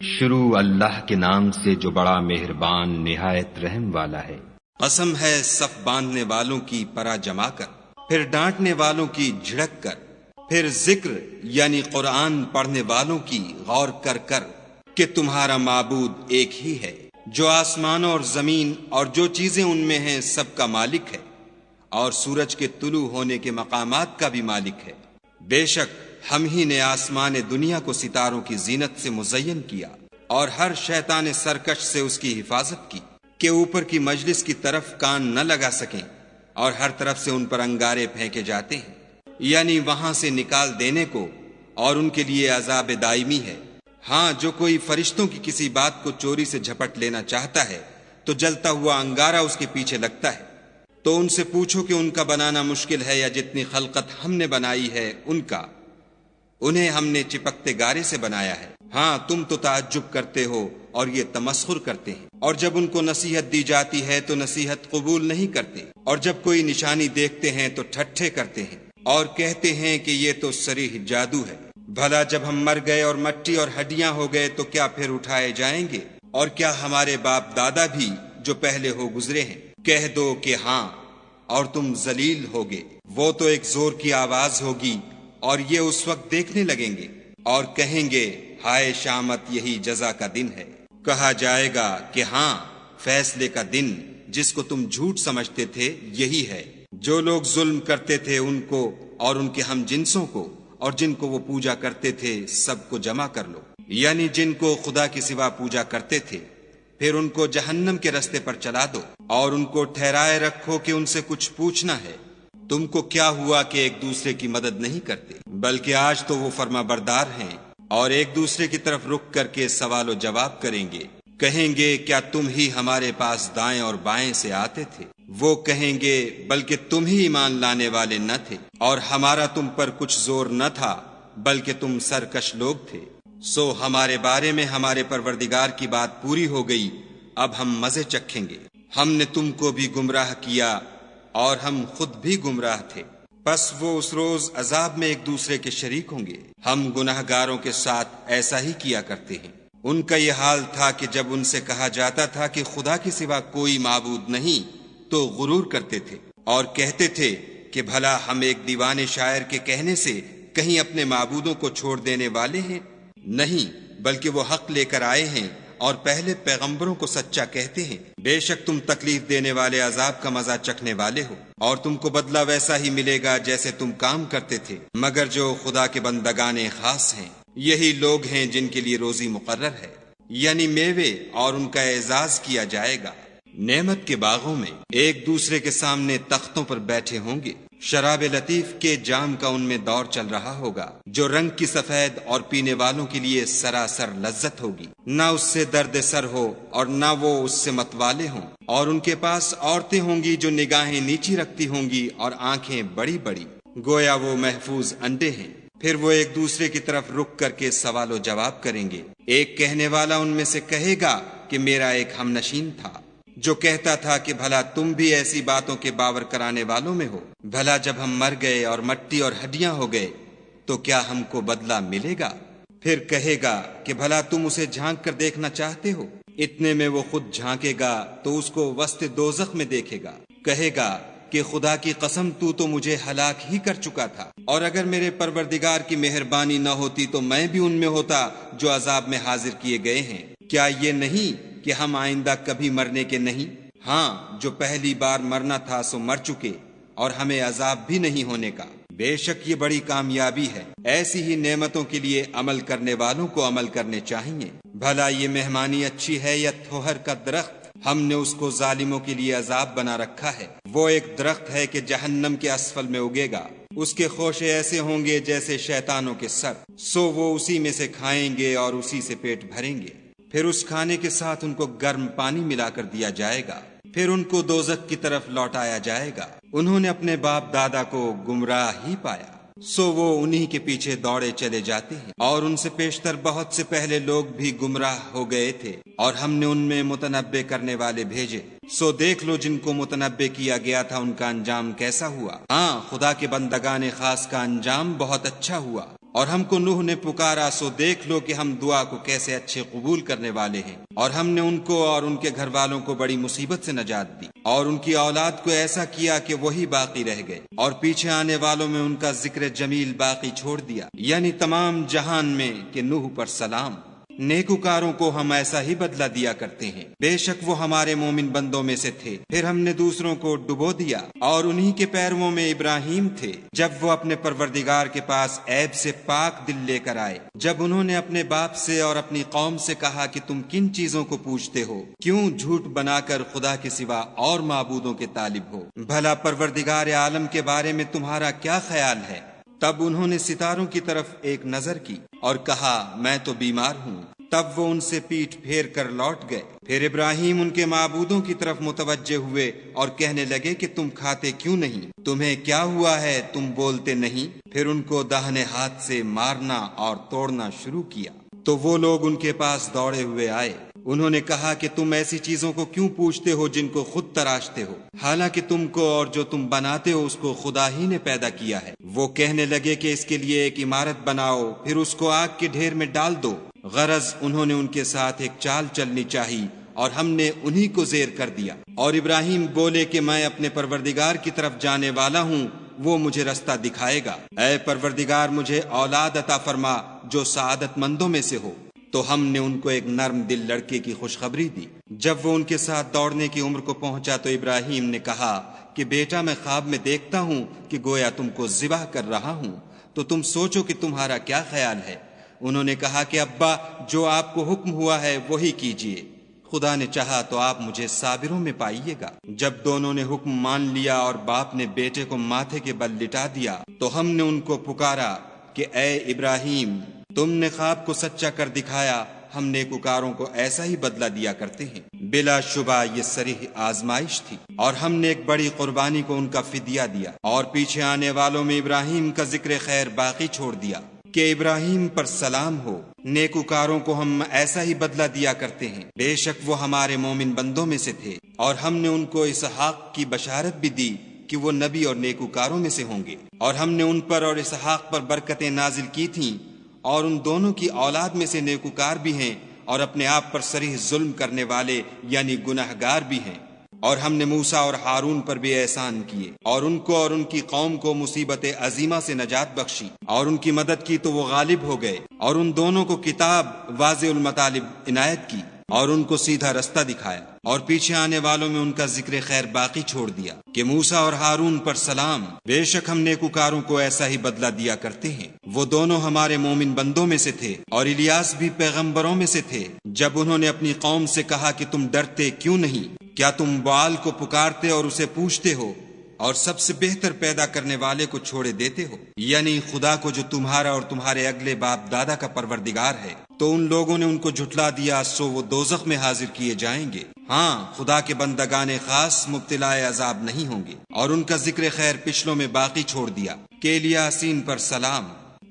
شروع اللہ کے نام سے جو بڑا مہربان نہایت رحم والا ہے۔ قسم ہے صف باندھنے والوں کی پرا جما کر، پھر ڈانٹنے والوں کی جھڑک کر، پھر ذکر یعنی قرآن پڑھنے والوں کی غور کر کر کہ تمہارا معبود ایک ہی ہے جو آسمانوں اور زمین اور جو چیزیں ان میں ہیں سب کا مالک ہے، اور سورج کے طلوع ہونے کے مقامات کا بھی مالک ہے۔ بے شک ہم ہی نے آسمان دنیا کو ستاروں کی زینت سے مزین کیا اور ہر شیطان سرکش سے اس کی حفاظت کی کہ اوپر کی مجلس کی طرف کان نہ لگا سکیں، اور ہر طرف سے ان پر انگارے پھینکے جاتے ہیں، یعنی وہاں سے نکال دینے کو، اور ان کے لیے عذاب دائمی ہے۔ ہاں، جو کوئی فرشتوں کی کسی بات کو چوری سے جھپٹ لینا چاہتا ہے تو جلتا ہوا انگارہ اس کے پیچھے لگتا ہے۔ تو ان سے پوچھو کہ ان کا بنانا مشکل ہے یا جتنی خلقت ہم نے بنائی ہے ان کا، انہیں ہم نے چپکتے گارے سے بنایا ہے۔ ہاں، تم تو تعجب کرتے ہو اور یہ تمسخر کرتے ہیں، اور جب ان کو نصیحت دی جاتی ہے تو نصیحت قبول نہیں کرتے، اور جب کوئی نشانی دیکھتے ہیں تو ٹھٹھے کرتے ہیں اور کہتے ہیں کہ یہ تو صریح جادو ہے۔ بھلا جب ہم مر گئے اور مٹی اور ہڈیاں ہو گئے تو کیا پھر اٹھائے جائیں گے؟ اور کیا ہمارے باپ دادا بھی جو پہلے ہو گزرے ہیں؟ کہہ دو کہ ہاں، اور تم ذلیل ہوگے۔ وہ تو ایک زور کی آواز ہوگی اور یہ اس وقت دیکھنے لگیں گے اور کہیں گے ہائے شامت، یہی جزا کا دن ہے۔ کہا جائے گا کہ ہاں، فیصلے کا دن جس کو تم جھوٹ سمجھتے تھے یہی ہے۔ جو لوگ ظلم کرتے تھے ان کو اور ان کے ہم جنسوں کو اور جن کو وہ پوجا کرتے تھے سب کو جمع کر لو، یعنی جن کو خدا کے سوا پوجا کرتے تھے، پھر ان کو جہنم کے رستے پر چلا دو اور ان کو ٹھہرائے رکھو کہ ان سے کچھ پوچھنا ہے۔ تم کو کیا ہوا کہ ایک دوسرے کی مدد نہیں کرتے؟ بلکہ آج تو وہ فرما بردار ہیں اور ایک دوسرے کی طرف رخ کر کے سوال و جواب کریں گے۔ کہیں گے کیا تم ہی ہمارے پاس دائیں اور بائیں سے آتے تھے؟ وہ کہیں گے بلکہ تم ہی ایمان لانے والے نہ تھے، اور ہمارا تم پر کچھ زور نہ تھا بلکہ تم سرکش لوگ تھے۔ سو ہمارے بارے میں ہمارے پروردگار کی بات پوری ہو گئی، اب ہم مزے چکھیں گے۔ ہم نے تم کو بھی گمراہ کیا اور ہم خود بھی گمراہ تھے، پس وہ اس روز عذاب میں ایک دوسرے کے شریک ہوں گے۔ ہم گناہ گاروں کے ساتھ ایسا ہی کیا کرتے ہیں۔ ان کا یہ حال تھا کہ جب ان سے کہا جاتا تھا کہ خدا کے سوا کوئی معبود نہیں تو غرور کرتے تھے اور کہتے تھے کہ بھلا ہم ایک دیوانے شاعر کے کہنے سے کہیں اپنے معبودوں کو چھوڑ دینے والے ہیں؟ نہیں، بلکہ وہ حق لے کر آئے ہیں اور پہلے پیغمبروں کو سچا کہتے ہیں۔ بے شک تم تکلیف دینے والے عذاب کا مزہ چکھنے والے ہو، اور تم کو بدلہ ویسا ہی ملے گا جیسے تم کام کرتے تھے، مگر جو خدا کے بندگان خاص ہیں یہی لوگ ہیں جن کے لیے روزی مقرر ہے، یعنی میوے، اور ان کا اعزاز کیا جائے گا۔ نعمت کے باغوں میں ایک دوسرے کے سامنے تختوں پر بیٹھے ہوں گے، شراب لطیف کے جام کا ان میں دور چل رہا ہوگا جو رنگ کی سفید اور پینے والوں کے لیے سراسر لذت ہوگی، نہ اس سے درد سر ہو اور نہ وہ اس سے متوالے ہوں۔ اور ان کے پاس عورتیں ہوں گی جو نگاہیں نیچی رکھتی ہوں گی اور آنکھیں بڑی بڑی، گویا وہ محفوظ انڈے ہیں۔ پھر وہ ایک دوسرے کی طرف رک کر کے سوال و جواب کریں گے۔ ایک کہنے والا ان میں سے کہے گا کہ میرا ایک ہم نشین تھا جو کہتا تھا کہ بھلا تم بھی ایسی باتوں کے باور کرانے والوں میں ہو؟ بھلا جب ہم مر گئے اور مٹی اور ہڈیاں ہو گئے تو کیا ہم کو بدلہ ملے گا؟ پھر کہے گا کہ بھلا تم اسے جھانک کر دیکھنا چاہتے ہو؟ اتنے میں وہ خود جھانکے گا تو اس کو وسط دوزخ میں دیکھے گا، کہے گا کہ خدا کی قسم تو مجھے ہلاک ہی کر چکا تھا، اور اگر میرے پروردگار کی مہربانی نہ ہوتی تو میں بھی ان میں ہوتا جو عذاب میں حاضر کیے گئے ہیں۔ کیا یہ نہیں کہ ہم آئندہ کبھی مرنے کے نہیں؟ ہاں، جو پہلی بار مرنا تھا سو مر چکے، اور ہمیں عذاب بھی نہیں ہونے کا۔ بے شک یہ بڑی کامیابی ہے۔ ایسی ہی نعمتوں کے لیے عمل کرنے والوں کو عمل کرنے چاہیے۔ بھلا یہ مہمانی اچھی ہے یا تھوہر کا درخت؟ ہم نے اس کو ظالموں کے لیے عذاب بنا رکھا ہے۔ وہ ایک درخت ہے کہ جہنم کے اسفل میں اگے گا، اس کے خوشے ایسے ہوں گے جیسے شیطانوں کے سر، سو وہ اسی میں سے کھائیں گے اور اسی سے پیٹ بھریں گے۔ پھر اس کھانے کے ساتھ ان کو گرم پانی ملا کر دیا جائے گا، پھر ان کو دوزخ کی طرف لوٹایا جائے گا۔ انہوں نے اپنے باپ دادا کو گمراہ ہی پایا، سو وہ انہی کے پیچھے دوڑے چلے جاتے ہیں، اور ان سے پیشتر بہت سے پہلے لوگ بھی گمراہ ہو گئے تھے، اور ہم نے ان میں متنبع کرنے والے بھیجے، سو دیکھ لو جن کو متنبع کیا گیا تھا ان کا انجام کیسا ہوا۔ ہاں، خدا کے بندگان خاص کا انجام بہت اچھا ہوا۔ اور ہم کو نوح نے پکارا سو دیکھ لو کہ ہم دعا کو کیسے اچھے قبول کرنے والے ہیں، اور ہم نے ان کو اور ان کے گھر والوں کو بڑی مصیبت سے نجات دی، اور ان کی اولاد کو ایسا کیا کہ وہی باقی رہ گئے، اور پیچھے آنے والوں میں ان کا ذکر جمیل باقی چھوڑ دیا، یعنی تمام جہان میں کہ نوح پر سلام۔ نیکوکاروں کو ہم ایسا ہی بدلہ دیا کرتے ہیں، بے شک وہ ہمارے مومن بندوں میں سے تھے۔ پھر ہم نے دوسروں کو ڈبو دیا، اور انہی کے پیرووں میں ابراہیم تھے، جب وہ اپنے پروردگار کے پاس عیب سے پاک دل لے کر آئے، جب انہوں نے اپنے باپ سے اور اپنی قوم سے کہا کہ تم کن چیزوں کو پوچھتے ہو، کیوں جھوٹ بنا کر خدا کے سوا اور معبودوں کے طالب ہو، بھلا پروردگار عالم کے بارے میں تمہارا کیا خیال ہے؟ تب انہوں نے ستاروں کی طرف ایک نظر کی اور کہا میں تو بیمار ہوں، تب وہ ان سے پیٹھ پھیر کر لوٹ گئے۔ پھر ابراہیم ان کے معبودوں کی طرف متوجہ ہوئے اور کہنے لگے کہ تم کھاتے کیوں نہیں؟ تمہیں کیا ہوا ہے؟ تم بولتے نہیں؟ پھر ان کو داہنے ہاتھ سے مارنا اور توڑنا شروع کیا، تو وہ لوگ ان کے پاس دوڑے ہوئے آئے۔ انہوں نے کہا کہ تم ایسی چیزوں کو کیوں پوچھتے ہو جن کو خود تراشتے ہو، حالانکہ تم کو اور جو تم بناتے ہو اس کو خدا ہی نے پیدا کیا ہے۔ وہ کہنے لگے کہ اس کے لیے ایک عمارت بناؤ، پھر اس کو آگ کے ڈھیر میں ڈال دو۔ غرض انہوں نے ان کے ساتھ ایک چال چلنی چاہی اور ہم نے انہی کو زیر کر دیا۔ اور ابراہیم بولے کہ میں اپنے پروردگار کی طرف جانے والا ہوں، وہ مجھے رستہ دکھائے گا۔ اے پروردگار مجھے اولاد عطا فرما جو سعادت مندوں میں سے ہو۔ تو ہم نے ان کو ایک نرم دل لڑکے کی خوشخبری دی۔ جب وہ ان کے ساتھ دوڑنے کی عمر کو پہنچا تو ابراہیم نے کہا کہ بیٹا میں خواب میں دیکھتا ہوں کہ گویا تم کو ذبح کر رہا ہوں، تو تم سوچو کہ تمہارا کیا خیال ہے؟ انہوں نے کہا کہ ابا جو آپ کو حکم ہوا ہے وہی کیجیے، خدا نے چاہا تو آپ مجھے صابروں میں پائیے گا۔ جب دونوں نے حکم مان لیا اور باپ نے بیٹے کو ماتھے کے بل لٹا دیا تو ہم نے ان کو پکارا کہ اے ابراہیم تم نے خواب کو سچا کر دکھایا، ہم نیکوکاروں کو ایسا ہی بدلہ دیا کرتے ہیں۔ بلا شبہ یہ صریح آزمائش تھی، اور ہم نے ایک بڑی قربانی کو ان کا فدیہ دیا، اور پیچھے آنے والوں میں ابراہیم کا ذکر خیر باقی چھوڑ دیا کہ ابراہیم پر سلام ہو۔ نیکوکاروں کو ہم ایسا ہی بدلہ دیا کرتے ہیں، بے شک وہ ہمارے مومن بندوں میں سے تھے، اور ہم نے ان کو اسحاق کی بشارت بھی دی کہ وہ نبی اور نیکوکاروں میں سے ہوں گے، اور ہم نے ان پر اور اسحاق پر برکتیں نازل کی تھیں، اور ان دونوں کی اولاد میں سے نیکوکار بھی ہیں اور اپنے آپ پر صریح ظلم کرنے والے یعنی گناہگار بھی ہیں۔ اور ہم نے موسیٰ اور ہارون پر بھی احسان کیے، اور ان کو اور ان کی قوم کو مصیبت عظیمہ سے نجات بخشی، اور ان کی مدد کی تو وہ غالب ہو گئے، اور ان دونوں کو کتاب واضح المطالب عنایت کی، اور ان کو سیدھا رستہ دکھایا، اور پیچھے آنے والوں میں ان کا ذکر خیر باقی چھوڑ دیا کہ موسیٰ اور ہارون پر سلام، بے شک ہم نیکوکاروں کو ایسا ہی بدلہ دیا کرتے ہیں۔ وہ دونوں ہمارے مومن بندوں میں سے تھے، اور الیاس بھی پیغمبروں میں سے تھے۔ جب انہوں نے اپنی قوم سے کہا کہ تم ڈرتے کیوں نہیں؟ کیا تم بعال کو پکارتے اور اسے پوچھتے ہو، اور سب سے بہتر پیدا کرنے والے کو چھوڑے دیتے ہو، یعنی خدا کو جو تمہارا اور تمہارے اگلے باپ دادا کا پروردگار ہے؟ تو ان لوگوں نے ان کو جھٹلا دیا، سو وہ دوزخ میں حاضر کیے جائیں گے۔ ہاں خدا کے بندگان خاص مبتلا عذاب نہیں ہوں گے۔ اور ان کا ذکر خیر پچھلوں میں باقی چھوڑ دیا کہ الیاسین پر سلام،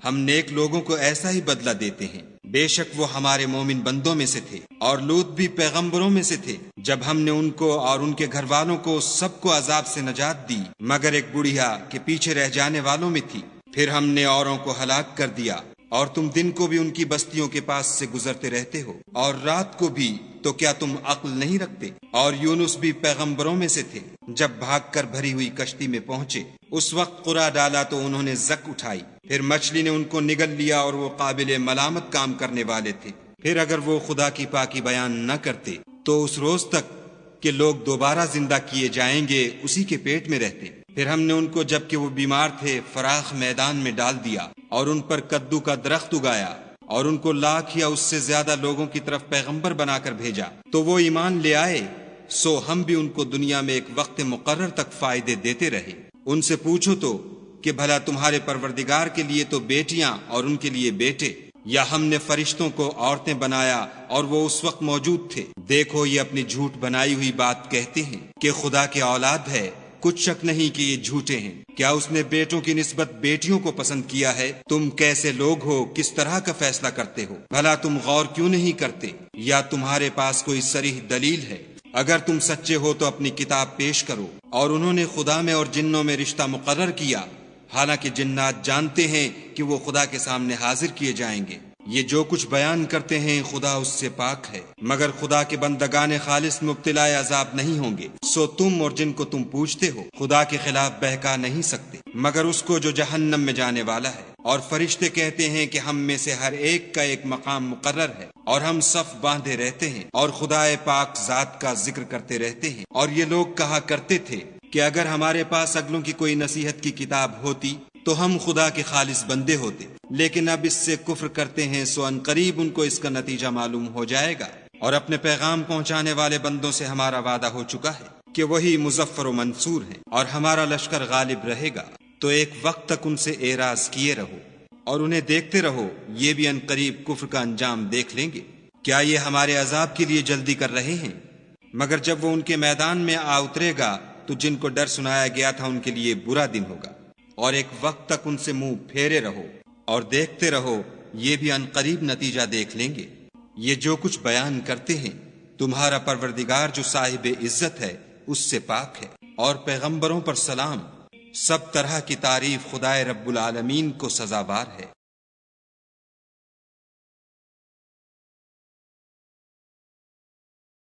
ہم نیک لوگوں کو ایسا ہی بدلہ دیتے ہیں، بے شک وہ ہمارے مومن بندوں میں سے تھے۔ اور لوط بھی پیغمبروں میں سے تھے، جب ہم نے ان کو اور ان کے گھر والوں کو سب کو عذاب سے نجات دی مگر ایک بڑھیا کہ پیچھے رہ جانے والوں میں تھی۔ پھر ہم نے اوروں کو ہلاک کر دیا، اور تم دن کو بھی ان کی بستیوں کے پاس سے گزرتے رہتے ہو، اور رات کو بھی، تو کیا تم عقل نہیں رکھتے؟ اور یونس بھی پیغمبروں میں سے تھے، جب بھاگ کر بھری ہوئی کشتی میں پہنچے، اس وقت قرا ڈالا تو انہوں نے زک اٹھائی، پھر مچھلی نے ان کو نگل لیا، اور وہ قابل ملامت کام کرنے والے تھے۔ پھر اگر وہ خدا کی پاکی بیان نہ کرتے تو اس روز تک کہ لوگ دوبارہ زندہ کیے جائیں گے اسی کے پیٹ میں رہتے۔ پھر ہم نے ان کو جبکہ وہ بیمار تھے فراخ میدان میں ڈال دیا، اور ان پر کدو کا درخت اگایا، اور ان کو لاکھ یا اس سے زیادہ لوگوں کی طرف پیغمبر بنا کر بھیجا، تو وہ ایمان لے آئے، سو ہم بھی ان کو دنیا میں ایک وقت مقرر تک فائدے دیتے رہے۔ ان سے پوچھو تو کہ بھلا تمہارے پروردگار کے لیے تو بیٹیاں اور ان کے لیے بیٹے، یا ہم نے فرشتوں کو عورتیں بنایا اور وہ اس وقت موجود تھے؟ دیکھو یہ اپنی جھوٹ بنائی ہوئی بات کہتے ہیں کہ خدا کی اولاد ہے، کچھ شک نہیں کہ یہ جھوٹے ہیں۔ کیا اس نے بیٹوں کی نسبت بیٹیوں کو پسند کیا ہے؟ تم کیسے لوگ ہو، کس طرح کا فیصلہ کرتے ہو؟ بھلا تم غور کیوں نہیں کرتے؟ یا تمہارے پاس کوئی صریح دلیل ہے؟ اگر تم سچے ہو تو اپنی کتاب پیش کرو۔ اور انہوں نے خدا میں اور جنوں میں رشتہ مقرر کیا، حالانکہ جنات جانتے ہیں کہ وہ خدا کے سامنے حاضر کیے جائیں گے۔ یہ جو کچھ بیان کرتے ہیں خدا اس سے پاک ہے، مگر خدا کے بندگان خالص مبتلا عذاب نہیں ہوں گے۔ سو تم اور جن کو تم پوجتے ہو خدا کے خلاف بہکا نہیں سکتے مگر اس کو جو جہنم میں جانے والا ہے۔ اور فرشتے کہتے ہیں کہ ہم میں سے ہر ایک کا ایک مقام مقرر ہے، اور ہم صف باندھے رہتے ہیں اور خدا پاک ذات کا ذکر کرتے رہتے ہیں۔ اور یہ لوگ کہا کرتے تھے کہ اگر ہمارے پاس اگلوں کی کوئی نصیحت کی کتاب ہوتی تو ہم خدا کے خالص بندے ہوتے، لیکن اب اس سے کفر کرتے ہیں، سو ان قریب ان کو اس کا نتیجہ معلوم ہو جائے گا۔ اور اپنے پیغام پہنچانے والے بندوں سے ہمارا وعدہ ہو چکا ہے کہ وہی مظفر و منصور ہیں، اور ہمارا لشکر غالب رہے گا۔ تو ایک وقت تک ان سے اعراض کیے رہو اور انہیں دیکھتے رہو، یہ بھی ان قریب کفر کا انجام دیکھ لیں گے۔ کیا یہ ہمارے عذاب کے لیے جلدی کر رہے ہیں؟ مگر جب وہ ان کے میدان میں آ اترے گا تو جن کو ڈر سنایا گیا تھا ان کے لیے برا دن ہوگا۔ اور ایک وقت تک ان سے منہ پھیرے رہو اور دیکھتے رہو، یہ بھی ان قریب نتیجہ دیکھ لیں گے۔ یہ جو کچھ بیان کرتے ہیں تمہارا پروردگار جو صاحب عزت ہے اس سے پاک ہے، اور پیغمبروں پر سلام۔ سب طرح کی تعریف خدائے رب العالمین کو سزاوار ہے۔